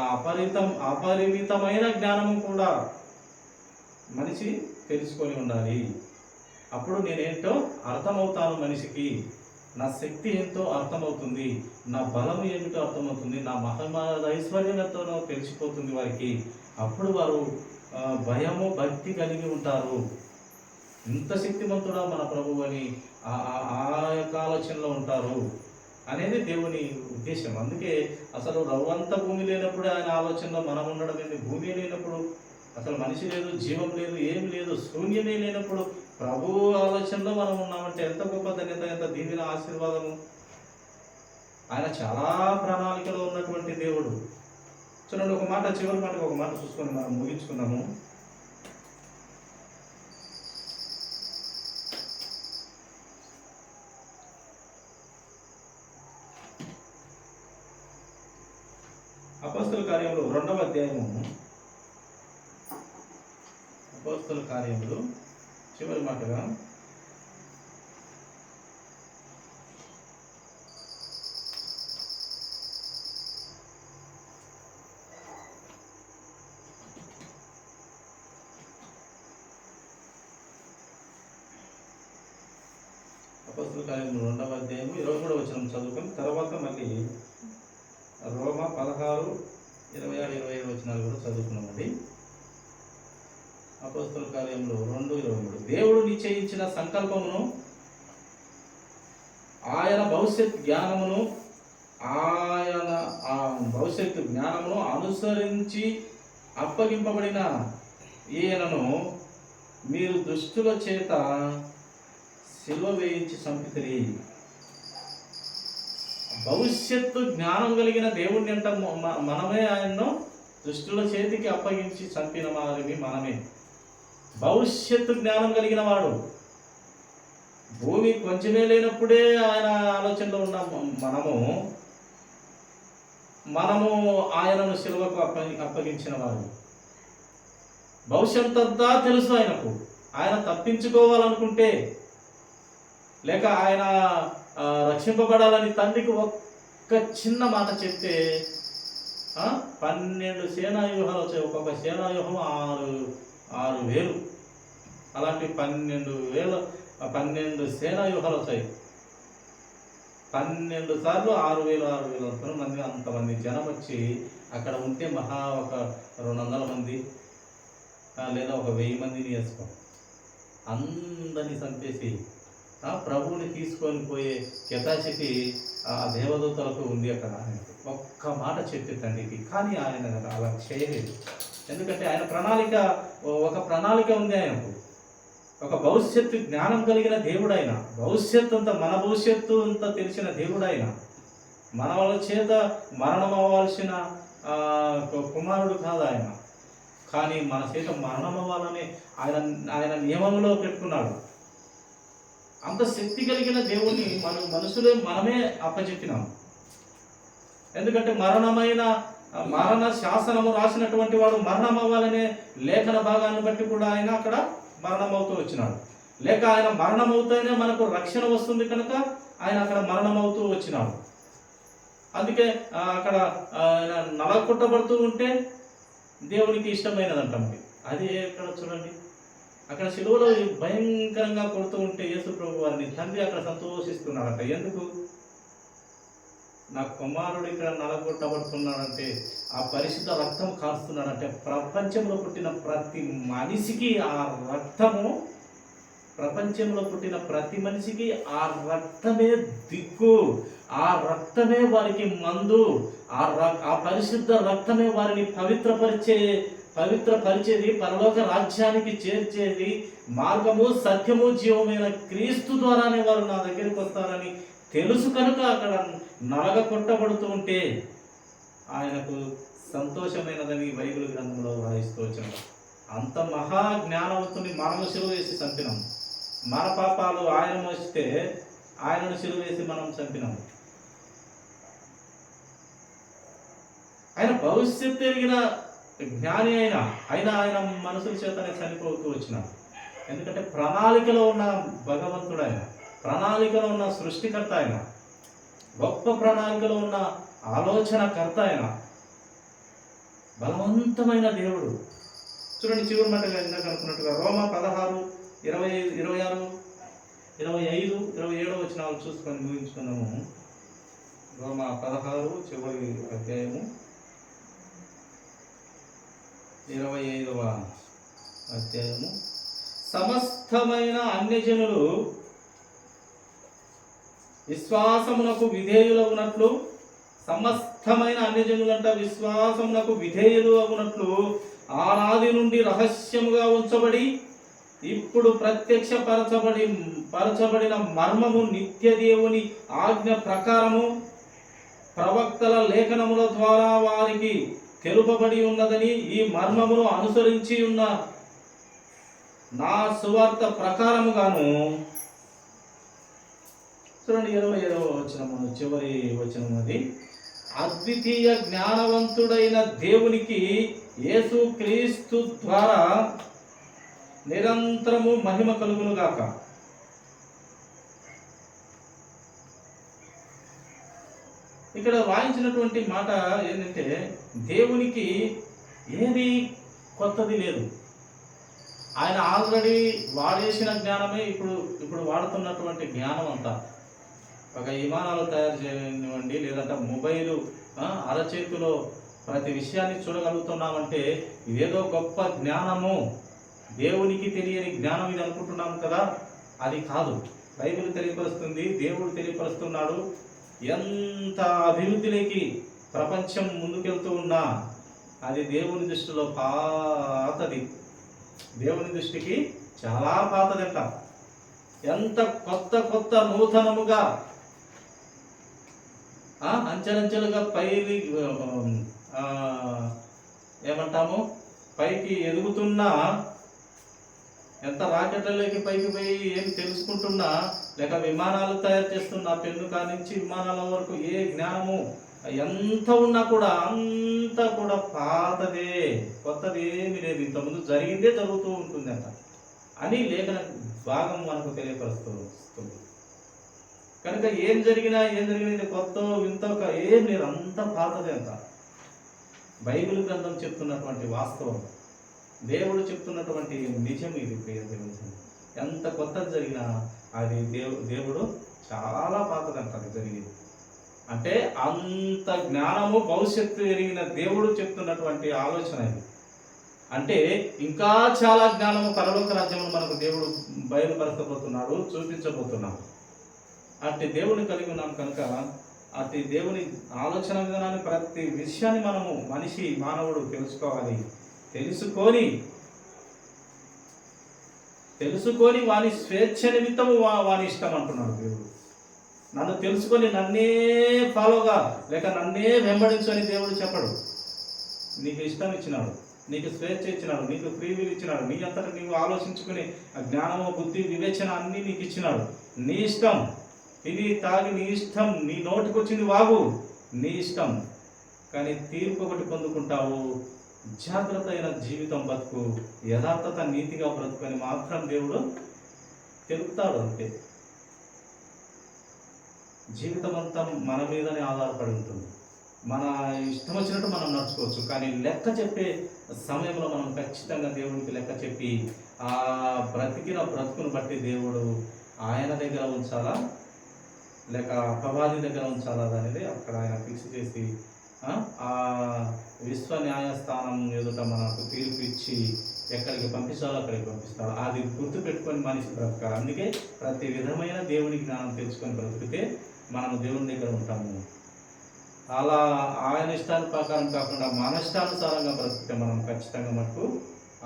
అపరిమితమైన జ్ఞానము కూడా మనిషి తెలుసుకొని ఉండాలి. అప్పుడు నేనేంటో అర్థమవుతాను మనిషికి, నా శక్తి ఎంతో అర్థమవుతుంది, నా బలము ఏమిటో అర్థమవుతుంది, నా ఐశ్వర్యం ఎంతోనో తెలిసిపోతుంది వారికి. అప్పుడు వారు భయము భక్తి కలిగి ఉంటారు. ఇంత శక్తిమంతుడా మన ప్రభువు అని ఆ యొక్క ఆలోచనలో ఉంటారు. అనేది దేవుని ఉద్దేశం. అందుకే అసలు రవ్వంత భూమి లేనప్పుడు ఆయన ఆలోచనలో మనం ఉండడం ఏంది? భూమి లేనప్పుడు అసలు మనిషి లేదు, జీవం లేదు, ఏమి లేదు, శూన్యమే లేనప్పుడు ప్రభు ఆలోచనలో మనం ఉన్నామంటే ఎంత గొప్ప ధన్యత, ఎంత దీవెన, ఆశీర్వాదము. ఆయన చాలా ప్రణాళికలో ఉన్నటువంటి దేవుడు. చూడండి, ఒక మాట, చివరి మాటకు ఒక మాట చూసుకొని మనం ముగించుకుందాము. అపోస్తల కార్యములు 2వ అధ్యాయము, అపోస్తల కార్యములు చివరి మాటగా అపోస్తల కార్యములు 2వ అధ్యాయము 23వ వచనం చదువుకొని తర్వాత మళ్ళీ రోమా 16, 26, 27 వచనాలు కూడా చదువుకున్నామండి. అపోస్తల కార్యంలో 2:23 దేవుడు నిశ్చయించిన సంకల్పమును, ఆయన భవిష్యత్ జ్ఞానమును అనుసరించి అప్పగింపబడిన ఈయనను మీరు దుష్టుల చేత సిలువ వేయించి చంపితిరి. భవిష్యత్తు జ్ఞానం కలిగిన దేవుణ్ణి అంట మనమే ఆయన్ను దుష్టుల చేతికి అప్పగించి చంపిన వారిని మనమే. భవిష్యత్తు జ్ఞానం కలిగిన వాడు. భూమి కొంచెమే లేనప్పుడే ఆయన ఆలోచనలో ఉన్న మనము ఆయనను సిలువకు అప్పగించిన వారు. భవిష్యత్తు అంతా తెలుసు ఆయనకు. ఆయన తప్పించుకోవాలనుకుంటే, లేక ఆయన రక్షింపబడాలని తండ్రికి ఒక్క చిన్న మాట చెప్తే 12 సేనావ్యూహాలు వచ్చాయి. ఒక్కొక్క సేనావ్యూహం 6,000. అలాంటి 12 సేనావ్యూహాలు వచ్చాయి. 12 సార్లు 6,000 మంది, అంతమంది జనం వచ్చి అక్కడ ఉంటే మహా ఒక 200 మంది లేదా ఒక 1000 మందిని వేసుకో, అందరినీ చంపేసి ప్రభువుని తీసుకొని పోయే కెపాసిటీ ఆ దేవదూతలకు ఉంది అక్కడ. ఒక్క మాట చెప్పి తండ్రికి, కానీ ఆయన అలా చేయలేదు. ఎందుకంటే ఆయన ఒక ప్రణాళిక ఉంది ఆయనకు. ఒక భవిష్యత్తు జ్ఞానం కలిగిన దేవుడు ఆయన. భవిష్యత్తు అంతా, మన భవిష్యత్తు అంతా తెలిసిన దేవుడు ఆయన. మన వాళ్ళ చేత మరణం అవ్వాల్సిన కుమారుడు కాదు ఆయన. కానీ మన చేత మరణం అవ్వాలని ఆయన నియమంలో పెట్టుకున్నాడు. అంత శక్తి కలిగిన దేవుణ్ణి మనుషులే మనమే అప్పచెప్పినాం. ఎందుకంటే మరణ శాసనము రాసినటువంటి వాడు మరణం అవ్వాలనే లేఖన భాగాన్ని బట్టి కూడా ఆయన అక్కడ మరణం అవుతూ వచ్చినాడు. లేక ఆయన మరణం అవుతూనే మనకు రక్షణ వస్తుంది కనుక ఆయన అక్కడ మరణం అవుతూ వచ్చినాడు. అందుకే అక్కడ ఆయన నలగొట్టబడుతూ ఉంటే దేవునికి ఇష్టమైనదంట. అది ఎక్కడ చూడండి, అక్కడ శిలువలో భయంకరంగా కొడుతూ ఉంటే యేసు ప్రభు వారిని తండ్రి అక్కడ సంతోషిస్తున్నాడంట. ఎందుకు? నా కుమారుడు ఇక్కడ నలగొట్టబడుతున్నాడంటే, ఆ పరిశుద్ధ రక్తం కాస్తున్నాడంటే, ప్రపంచంలో పుట్టిన ప్రతి మనిషికి ఆ రక్తము, ప్రపంచంలో పుట్టిన ప్రతి మనిషికి ఆ రక్తమే దిక్కు, ఆ రక్తమే వారికి మందు, ఆ పరిశుద్ధ రక్తమే వారిని పవిత్రపరిచేది, పరలోక రాజ్యానికి చేర్చేది. మార్గము, సత్యము, జీవమైన క్రీస్తు ద్వారానే వారు నా దగ్గరికి వస్తారని తెలుసు కనుక అక్కడ నలగ కొట్టబడుతూ ఉంటే ఆయనకు సంతోషమైనదని బైబిల్ గ్రంథంలో వ్రాయిస్తూ వచ్చాడు. అంత మహా జ్ఞానవంతుని మనము సిలువ వేసి చంపినాం. మన పాపాలు ఆయన మోస్తే ఆయనను సిలువ వేసి మనం చంపినాము. ఆయన భవిష్యత్తు ఎరిగిన జ్ఞాని అయినా ఆయన మనుషుల చేతనే చనిపోతూ వచ్చినాడు. ఎందుకంటే ప్రణాళికలో ఉన్న భగవంతుడు ఆయన, ప్రణాళికలో ఉన్న సృష్టికర్త ఆయన, గొప్ప ప్రణాళికలో ఉన్న ఆలోచనకర్త ఆయన, బలవంతమైన దేవుడు. చూడండి, చివరి మాటగా ఇందాక అనుకున్నట్టుగా రోమా 16, 26, 25, 27 వచనాలు చూసుకొని ముగించుకున్నాము. రోమా 16 చివరి అధ్యాయము 25వ అధ్యాయము. సమస్తమైన అన్యజనులు విశ్వాసమునకు విధేయులగునట్లు, సమస్తమైన అన్యజనులంట విశ్వాసమునకు విధేయులు అగునట్లు ఆనాది నుండి రహస్యముగా ఉంచబడి ఇప్పుడు పరచబడిన మర్మము నిత్య దేవుని ఆజ్ఞ ప్రకారము ప్రవక్తల లేఖనముల ద్వారా వారికి తెలుపబడి ఉన్నదని, ఈ మర్మమును అనుసరించి ఉన్న నా సువార్త ప్రకారముగాను. చూడండి 27వ వచనము, చివరి వచనం అది. అద్వితీయ జ్ఞానవంతుడైన దేవునికి యేసు క్రీస్తు ద్వారా నిరంతరము మహిమ కలుగును గాక. ఇక్కడ వాయించినటువంటి మాట ఏంటంటే, దేవునికి ఏది కొత్తది లేదు. ఆయన ఆల్రెడీ వాడేసిన జ్ఞానమే ఇప్పుడు వాడుతున్నటువంటి జ్ఞానం అంతా. ఒక విమానాలు తయారు చేయనివ్వండి, లేదంటే మొబైలు అరచేతిలో ప్రతి విషయాన్ని చూడగలుగుతున్నామంటే ఇదేదో గొప్ప జ్ఞానము, దేవునికి తెలియని జ్ఞానం ఇది అనుకుంటున్నాం కదా. అది కాదు. బైబిల్ తెలియపరుస్తుంది, దేవుడు తెలియపరుస్తున్నాడు. ఎంత అభివృద్ధిలోకి ప్రపంచం ముందుకెళ్తూ ఉన్నా అది దేవుని దృష్టిలో పాతది. దేవుని దృష్టికి చాలా పాతదంట. ఎంత కొత్త నూతనముగా అంచెలంచెలుగా ఏమంటాము పైకి ఎదుగుతున్నా, ఎంత రాకెట్లలోకి పైకి పోయి ఏం తెలుసుకుంటున్నా, లేక విమానాలు తయారు చేస్తున్నా, పెన్ను కానించి విమానాల వరకు ఏ జ్ఞానము ఎంత ఉన్నా కూడా అంతా కూడా పాతదే, కొత్తది ఏమి లేదు. ఇంతకుముందు జరిగిందే జరుగుతూ ఉంటుంది అంట అని లేఖన భాగం మనకు తెలియపరుస్తుంది. కనుక ఏం జరిగినా ఇది కొత్త వింత ఏం లేదు, అంత పాతదే అంత. బైబిల్ గ్రంథం చెప్తున్నటువంటి వాస్తవం, దేవుడు చెప్తున్నటువంటి నిజం ఇది. ఎంత కొత్తది జరిగినా అది దేవుడు చాలా పాతదంట అది జరిగింది. అంటే అంత జ్ఞానము భవిష్యత్తు ఎరిగిన దేవుడు చెప్తున్నటువంటి ఆలోచన ఇది. అంటే ఇంకా చాలా జ్ఞానము పరలోక రాజ్యమును మనకు దేవుడు బయలుపరచబోతున్నాడు, చూపించబోతున్నాడు. అట్టి దేవుని కలిగి ఉన్నాం కనుక అట్టి దేవుని ఆలోచన విధానాన్ని, ప్రతి విషయాన్ని మనము మానవుడు తెలుసుకోవాలి. తెలుసుకొని వాని స్వేచ్ఛ నిమిత్తము వాని ఇష్టం అంటున్నాడు దేవుడు. నన్ను తెలుసుకొని నన్నే ఫాలోగా లేక నన్నే వెంబడించు అని దేవుడు చెప్పడు. నీకు ఇష్టం ఇచ్చినాడు, నీకు స్వేచ్ఛ ఇచ్చినాడు, నీకు ఫ్రీ విల్ ఇచ్చినాడు. నీ అంతటా నీవు ఆలోచించుకుని ఆ జ్ఞానము, బుద్ధి, వివేచన అన్నీ నీకు ఇచ్చినాడు. నీ ఇష్టం. ఇది తాగి నీ ఇష్టం, నీ నోటికి వచ్చింది వాగు, నీ ఇష్టం. కానీ తీర్పు ఒకటి పొందుకుంటావు, జాగ్రత్త అయిన జీవితం బతుకు, యథార్థత నీతిగా బ్రతుకుని మాత్రం దేవుడు తెలుపుతాడు. అంతే. జీవితం అంతా మన మీదనే ఆధారపడి ఉంటుంది. మన ఇష్టం వచ్చినట్టు మనం నడుచుకోవచ్చు, కానీ లెక్క చెప్పే సమయంలో మనం ఖచ్చితంగా దేవుడికి లెక్క చెప్పి ఆ బ్రతికిన బ్రతుకును బట్టి దేవుడు ఆయన దగ్గర ఉంచాలా లేక అపవాది దగ్గర ఉంచాలా అనేది అక్కడ ఆయన ఫిక్స్ చేసి ఆ విశ్వ న్యాయస్థానం ఎదుట మనకు తీర్పు ఇచ్చి ఎక్కడికి పంపించాలో అక్కడికి పంపిస్తాడు. అది గుర్తు పెట్టుకొని మనిషి బ్రతకాలి. అందుకే ప్రతి విధమైన దేవుని జ్ఞానం తెలుసుకొని బ్రతికితే మనము దేవుని దగ్గర ఉంటాము. అలా ఆయన ఇష్టాల ప్రకారం కాకుండా మన ఇష్టానుసారంగా బ్రతికితే మనం ఖచ్చితంగా మటుకు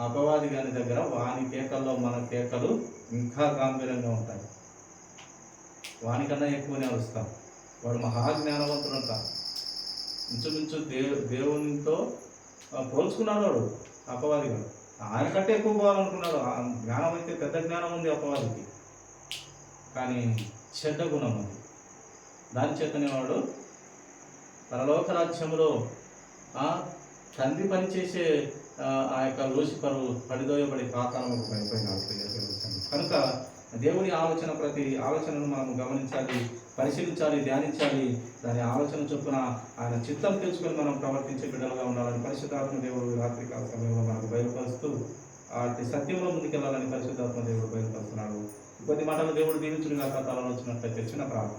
అపవాది గారి దగ్గర వాని కేకల్లో మన కేకలు ఇంకా గాంభీర్యంగా ఉంటాయి. వానికన్నా ఎక్కువనే అరుస్తాం. వాడు మహాజ్ఞానవంతుడంట. ఇంచుమించు దేవునితో పోల్చుకున్నాడు వాడు అపవాది గారు. ఆయన కంటే ఎక్కువ పోవాలనుకున్నాడు. జ్ఞానం అయితే పెద్ద జ్ఞానం ఉంది అపవాదికి, కానీ చెడ్డ గుణం ఉంది. దాని చేతనే వాడు పరలోక రాజ్యంలో తండ్రి పనిచేసే ఆ యొక్క లూసిఫరు పడిదోయబడి పాతాళముకు పడిపోయినాడు. కనుక దేవుని ఆలోచన, ప్రతి ఆలోచనను మనం గమనించాలి, పరిశీలించాలి, ధ్యానించాలి. దాని ఆలోచన చొప్పున ఆయన చిత్తం తెలుసుకొని మనం ప్రవర్తించే బిడ్డలుగా ఉండాలని పరిశుద్ధాత్మ దేవుడు రాత్రికాల సమయంలో మనకు బయలుపరుస్తూ అతి సత్యంలో ముందుకెళ్లాలని పరిశుద్ధాత్మ దేవుడు బయలుపరుస్తున్నాడు. కొద్ది మాటలు దేవుడు దీవించుడుగా తలలో వచ్చినట్లయితే చిన్న ప్రార్థన.